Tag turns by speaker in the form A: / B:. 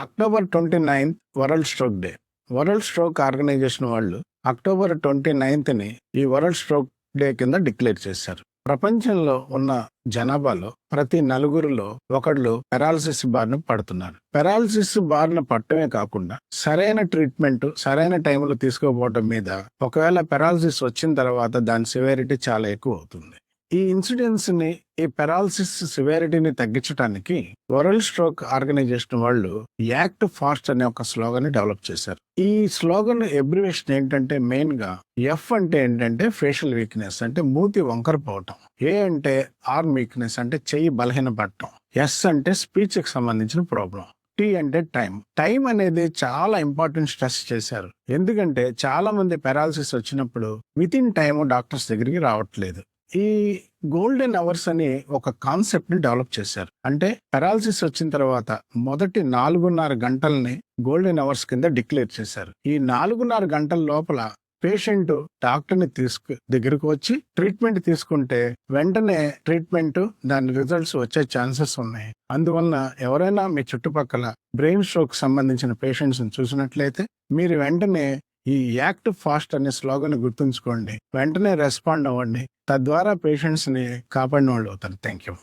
A: October 29th world stroke day. World stroke organization వాళ్ళు October 29ని ఈ వరల్డ్ స్ట్రోక్ డే కింద డిక్లేర్ చేశారు. ప్రపంచంలో ఉన్న జనాభాలో ప్రతి నలుగురిలో ఒకళ్ళు పెరాలసిస్ బారిన పడుతున్నారు. పెరాలసిస్ బారిన పడటమే కాకుండా సరైన ట్రీట్మెంట్ సరైన టైంలో తీసుకోకపోవడం మీద ఒకవేళ పెరాలసిస్ వచ్చిన తర్వాత దాని సివియారిటీ చాలా ఎక్కువ అవుతుంది. ఈ ఇన్సిడెంట్స్ ని, ఈ పెరాలసిస్ సివియారిటీని తగ్గించడానికి వరల్డ్ స్ట్రోక్ ఆర్గనైజేషన్ వాళ్ళు యాక్ట్ ఫాస్ట్ అనే ఒక స్లోగన్ డెవలప్ చేశారు. ఈ స్లోగన్ ఎబ్రివేషన్ ఏంటంటే మెయిన్ గా ఎఫ్ అంటే ఏంటంటే ఫేషియల్ వీక్నెస్, అంటే మూతి వంకర పోవటం. ఏ అంటే ఆర్మ్ వీక్నెస్, అంటే చెయ్యి బలహీనపడటం. ఎస్ అంటే స్పీచ్ కి సంబంధించిన ప్రాబ్లం. టీ అంటే టైం అనేది చాలా ఇంపార్టెంట్ స్ట్రెస్ చేశారు. ఎందుకంటే చాలా మంది పెరాలసిస్ వచ్చినప్పుడు విత్ ఇన్ టైం డాక్టర్స్ దగ్గరికి రావట్లేదు. ఈ గోల్డెన్ అవర్స్ అని ఒక కాన్సెప్ట్ ని డెవలప్ చేశారు. అంటే పెరాలసిస్ వచ్చిన తర్వాత మొదటి 4.5 గంటల్ని గోల్డెన్ అవర్స్ కింద డిక్లేర్ చేశారు. ఈ 4.5 గంటల లోపల పేషెంట్ డాక్టర్ ని దగ్గరకు వచ్చి ట్రీట్మెంట్ తీసుకుంటే వెంటనే ట్రీట్మెంట్ దాని రిజల్ట్స్ వచ్చే ఛాన్సెస్ ఉన్నాయి. అందువలన ఎవరైనా మీ చుట్టుపక్కల బ్రెయిన్ స్ట్రోక్ సంబంధించిన పేషెంట్స్ చూసినట్లయితే మీరు వెంటనే ఈ యాక్ట్ ఫాస్ట్ అనే స్లోగన్ గుర్తుంచుకోండి. వెంటనే రెస్పాండ్ అవ్వండి. తద్వారా పేషెంట్స్ ని కాపాడిన వాళ్ళు అవుతారు. Thank you.